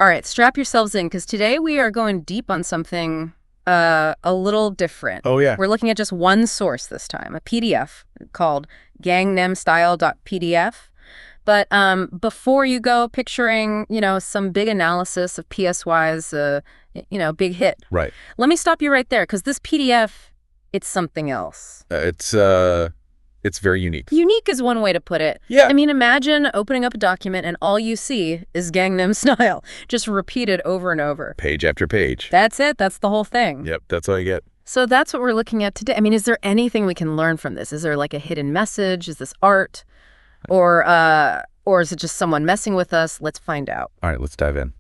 All right, strap yourselves in, because today we are going deep on something a little different. Oh, yeah. We're looking at just one source this time, a PDF called gangnamstyle.pdf. But before you go picturing, some big analysis of PSY's, big hit. Right. Let me stop you right there, because this PDF, it's something else. It's very unique. Unique is one way to put it. Yeah. I mean, imagine opening up a document and all you see is Gangnam Style, just repeated over and over. Page after page. That's it. That's the whole thing. Yep, that's all you get. So that's what we're looking at today. I mean, is there anything we can learn from this? Is there like a hidden message? Is this art? Or is it just someone messing with us? Let's find out. All right, let's dive in.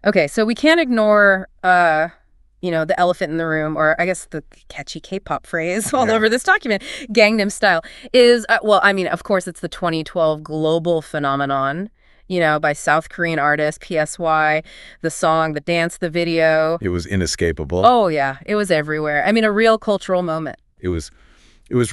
Okay, so we can't ignore, the elephant in the room, or I guess the catchy K-pop phrase all over this document. Gangnam Style is, of course, it's the 2012 global phenomenon, by South Korean artist PSY, the song, the dance, the video. It was inescapable. Oh, yeah, it was everywhere. I mean, a real cultural moment. It was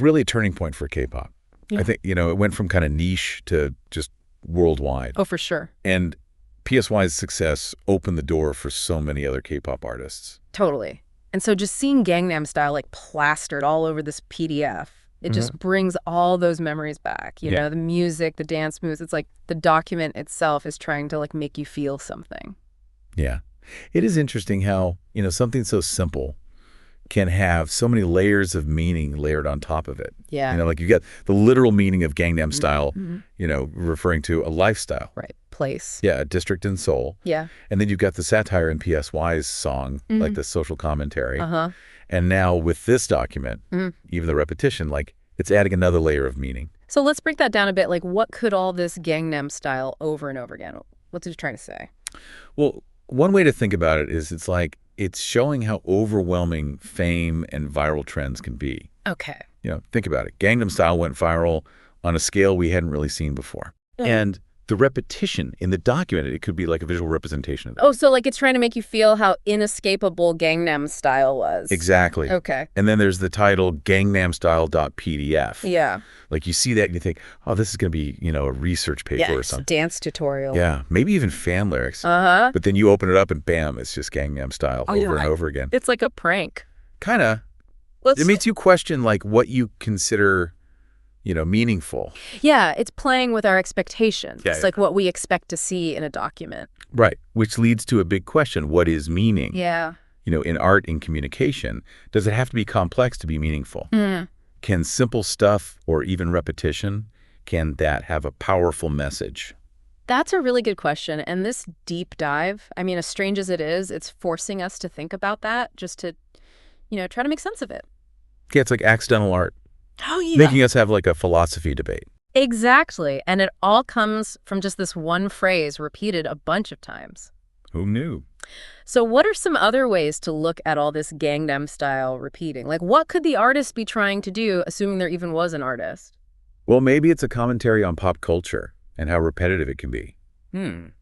really a turning point for K-pop. Yeah. I think, it went from kind of niche to just worldwide. Oh, for sure. And PSY's success opened the door for so many other K-pop artists. Totally. And so just seeing Gangnam Style like plastered all over this PDF, it just brings all those memories back. The music, the dance moves. It's like the document itself is trying to like make you feel something. Yeah. It is interesting how, something so simple can have so many layers of meaning layered on top of it. Yeah. Like you get the literal meaning of Gangnam Style, referring to a lifestyle. Right. Place. Yeah, a district in Seoul. Yeah. And then you've got the satire in PSY's song, like the social commentary. Uh-huh. And now with this document, even the repetition, like it's adding another layer of meaning. So let's break that down a bit. Like, what could all this Gangnam Style over and over again? What's it trying to say? Well, one way to think about it is it's showing how overwhelming fame and viral trends can be. Okay. Think about it. Gangnam Style went viral on a scale we hadn't really seen before. And the repetition in the document, it could be like a visual representation of that. Oh, so like it's trying to make you feel how inescapable Gangnam Style was. Exactly. Okay. And then there's the title gangnamstyle.pdf. Yeah. Like you see that and you think, oh, this is going to be, a research paper or it's a something. dance tutorial. Yeah. Maybe even fan lyrics. Uh-huh. But then you open it up and bam, it's just Gangnam Style over and over again. It's like a prank. Kind of. It makes you question like what you consider meaningful. Yeah, it's playing with our expectations. Yeah, it's like what we expect to see in a document. Right, which leads to a big question. What is meaning? Yeah. In art and communication, does it have to be complex to be meaningful? Can simple stuff or even repetition, can that have a powerful message? That's a really good question. And this deep dive, I mean, as strange as it is, it's forcing us to think about that just to, try to make sense of it. Yeah, it's like accidental art. Oh, yeah. Making us have like a philosophy debate. Exactly. And it all comes from just this one phrase repeated a bunch of times. Who knew? So what are some other ways to look at all this Gangnam Style repeating? Like, what could the artist be trying to do, assuming there even was an artist? Well, maybe it's a commentary on pop culture and how repetitive it can be.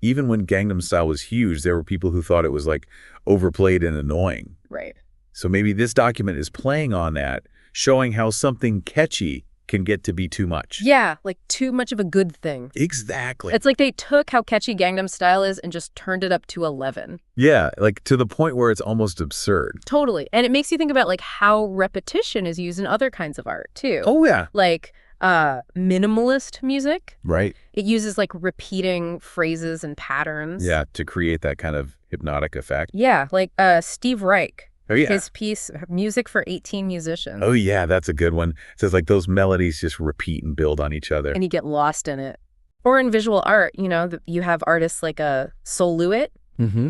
Even when Gangnam Style was huge, there were people who thought it was like overplayed and annoying. Right. So maybe this document is playing on that, showing how something catchy can get to be too much. Yeah, like too much of a good thing. Exactly. It's like they took how catchy Gangnam Style is and just turned it up to 11. Yeah, like to the point where it's almost absurd. Totally. And it makes you think about like how repetition is used in other kinds of art too. Oh, yeah. Like minimalist music. Right. It uses like repeating phrases and patterns. Yeah, to create that kind of hypnotic effect. Yeah, like Steve Reich. Oh, yeah. His piece, Music for 18 Musicians. Oh, yeah, that's a good one. It says like those melodies just repeat and build on each other. And you get lost in it. Or in visual art, you have artists like a Soluit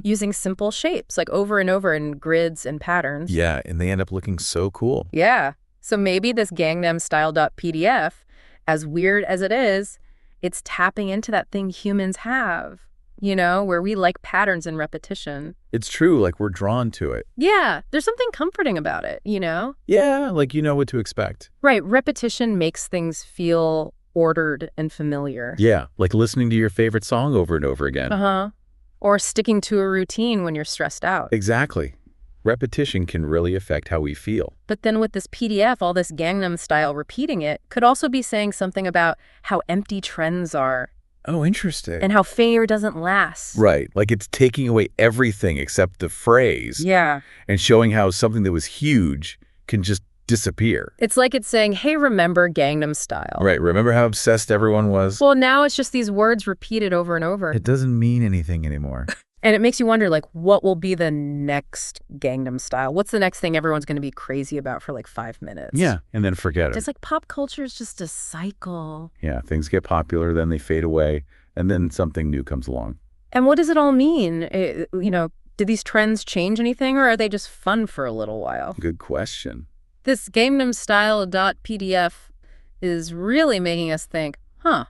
using simple shapes, like over and over in grids and patterns. Yeah, and they end up looking so cool. Yeah. So maybe this Gangnam Style.pdf, as weird as it is, it's tapping into that thing humans have. Where we like patterns and repetition. It's true, like we're drawn to it. Yeah, there's something comforting about it, Yeah, like you know what to expect. Right, repetition makes things feel ordered and familiar. Yeah, like listening to your favorite song over and over again. Uh-huh. Or sticking to a routine when you're stressed out. Exactly. Repetition can really affect how we feel. But then with this PDF, all this Gangnam Style repeating it could also be saying something about how empty trends are. Oh, interesting. and how failure doesn't last. Right. Like it's taking away everything except the phrase Yeah. and showing how something that was huge can just disappear. It's like it's saying, hey, remember Gangnam Style. Right. Remember how obsessed everyone was? Well, now it's just these words repeated over and over. It doesn't mean anything anymore. And it makes you wonder, like, what will be the next Gangnam Style? What's the next thing everyone's going to be crazy about for like 5 minutes? Yeah. And then forget it. It's like pop culture is just a cycle. Yeah. Things get popular, then they fade away, and then something new comes along. And what does it all mean? Do these trends change anything, or are they just fun for a little while? Good question. This Gangnam Style.pdf is really making us think, huh?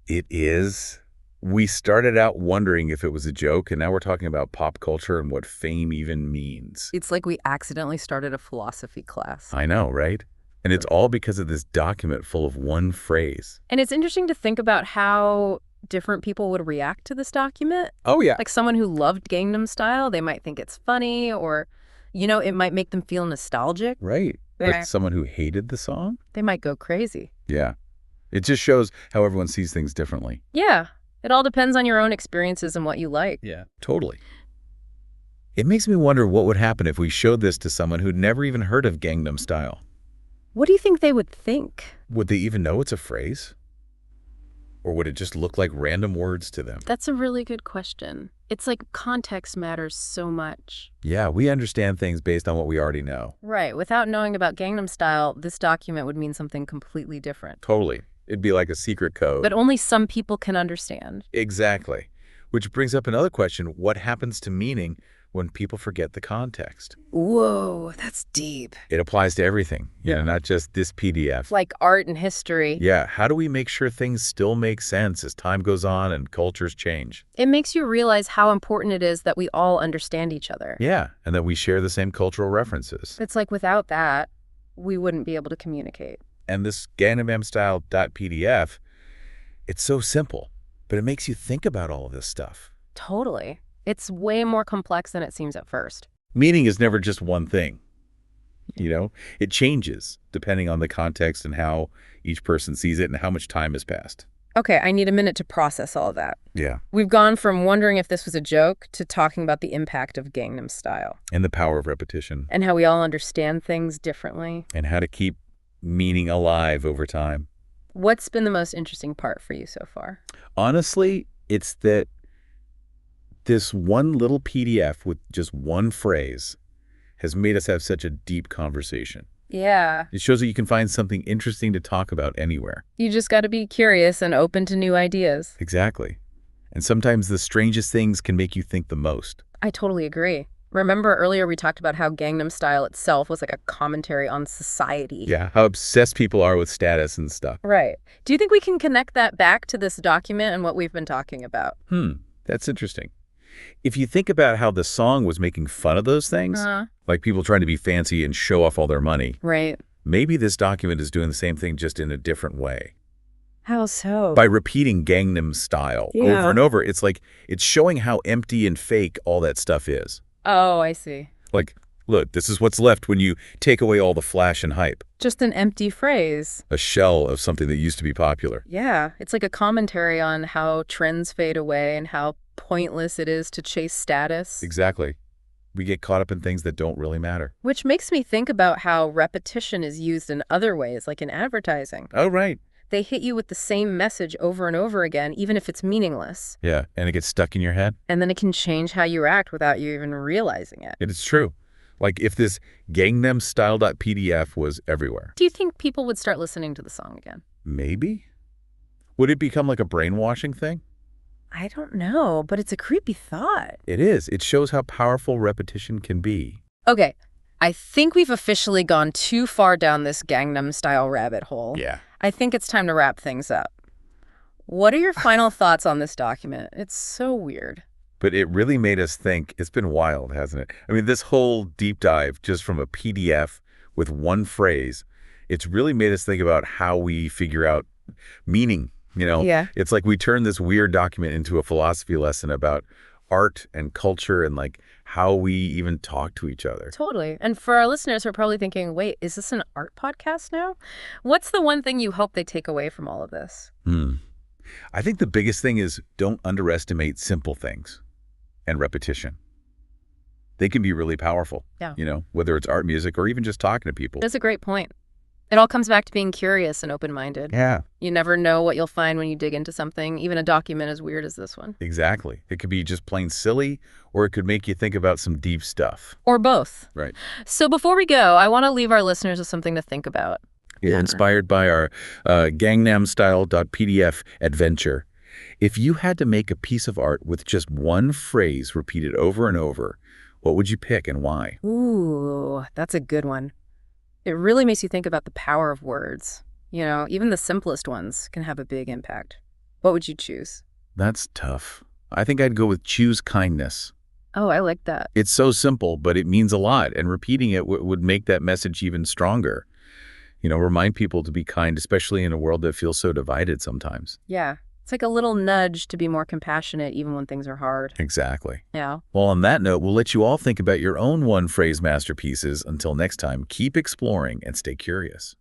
It is. We started out wondering if it was a joke, and now we're talking about pop culture and what fame even means. It's like we accidentally started a philosophy class. I know, right? And it's all because of this document full of one phrase. And it's interesting to think about how different people would react to this document. Oh, yeah. Like someone who loved Gangnam Style, they might think it's funny, or, it might make them feel nostalgic. Right. Yeah. But someone who hated the song? They might go crazy. Yeah. It just shows how everyone sees things differently. Yeah. It all depends on your own experiences and what you like. Yeah. Totally. It makes me wonder what would happen if we showed this to someone who'd never even heard of Gangnam Style. What do you think they would think? Would they even know it's a phrase? Or would it just look like random words to them? That's a really good question. It's like context matters so much. Yeah, we understand things based on what we already know. Right. Without knowing about Gangnam Style, this document would mean something completely different. Totally. It'd be like a secret code. But only some people can understand. Exactly. Which brings up another question. What happens to meaning when people forget the context? Whoa, that's deep. It applies to everything, not just this PDF. Like art and history. Yeah, how do we make sure things still make sense as time goes on and cultures change? It makes you realize how important it is that we all understand each other. Yeah, and that we share the same cultural references. It's like without that, we wouldn't be able to communicate. And this Gangnam Style.pdf, it's so simple, but it makes you think about all of this stuff. Totally. It's way more complex than it seems at first. Meaning is never just one thing. It changes depending on the context and how each person sees it and how much time has passed. Okay, I need a minute to process all of that. Yeah. We've gone from wondering if this was a joke to talking about the impact of Gangnam Style. And the power of repetition. And how we all understand things differently. And how to keep meaning alive over time. What's been the most interesting part for you so far? Honestly, it's that this one little PDF with just one phrase has made us have such a deep conversation. Yeah. It shows that you can find something interesting to talk about anywhere. You just got to be curious and open to new ideas. Exactly. And sometimes the strangest things can make you think the most. I totally agree. Remember earlier we talked about how Gangnam Style itself was like a commentary on society. Yeah, how obsessed people are with status and stuff. Right. Do you think we can connect that back to this document and what we've been talking about? That's interesting. If you think about how the song was making fun of those things, like people trying to be fancy and show off all their money, right? Maybe this document is doing the same thing just in a different way. How so? By repeating Gangnam Style over and over, it's like it's showing how empty and fake all that stuff is. Oh, I see. Like, look, this is what's left when you take away all the flash and hype. Just an empty phrase. A shell of something that used to be popular. Yeah, it's like a commentary on how trends fade away and how pointless it is to chase status. Exactly. We get caught up in things that don't really matter. Which makes me think about how repetition is used in other ways, like in advertising. Oh, right. They hit you with the same message over and over again, even if it's meaningless. Yeah, and it gets stuck in your head. And then it can change how you act without you even realizing it. It's true. Like if this Gangnam Style.pdf was everywhere. Do you think people would start listening to the song again? Maybe. Would it become like a brainwashing thing? I don't know, but it's a creepy thought. It is. It shows how powerful repetition can be. Okay, I think we've officially gone too far down this Gangnam Style rabbit hole. Yeah. I think it's time to wrap things up. What are your final thoughts on this document? It's so weird. But it really made us think. It's been wild, hasn't it? I mean, this whole deep dive just from a PDF with one phrase, it's really made us think about how we figure out meaning, Yeah. It's like we turn this weird document into a philosophy lesson about art and culture and like how we even talk to each other. Totally. And for our listeners who are probably thinking, wait, is this an art podcast now? What's the one thing you hope they take away from all of this? I think the biggest thing is don't underestimate simple things and repetition. They can be really powerful, Yeah. whether it's art, music, or even just talking to people. That's a great point. It all comes back to being curious and open-minded. Yeah, You never know what you'll find when you dig into something, even a document as weird as this one. exactly. It could be just plain silly, or it could make you think about some deep stuff. Or both. Right. So before we go, I want to leave our listeners with something to think about. Yeah. Inspired by our Gangnam Style.pdf adventure. If you had to make a piece of art with just one phrase repeated over and over, what would you pick and why? Ooh, that's a good one. It really makes you think about the power of words. Even the simplest ones can have a big impact. What would you choose? That's tough. I think I'd go with choose kindness. Oh, I like that. It's so simple, but it means a lot, and repeating it would make that message even stronger. Remind people to be kind, especially in a world that feels so divided sometimes. Yeah. It's like a little nudge to be more compassionate even when things are hard. Exactly. Yeah. Well, on that note, we'll let you all think about your own one-phrase masterpieces. Until next time, keep exploring and stay curious.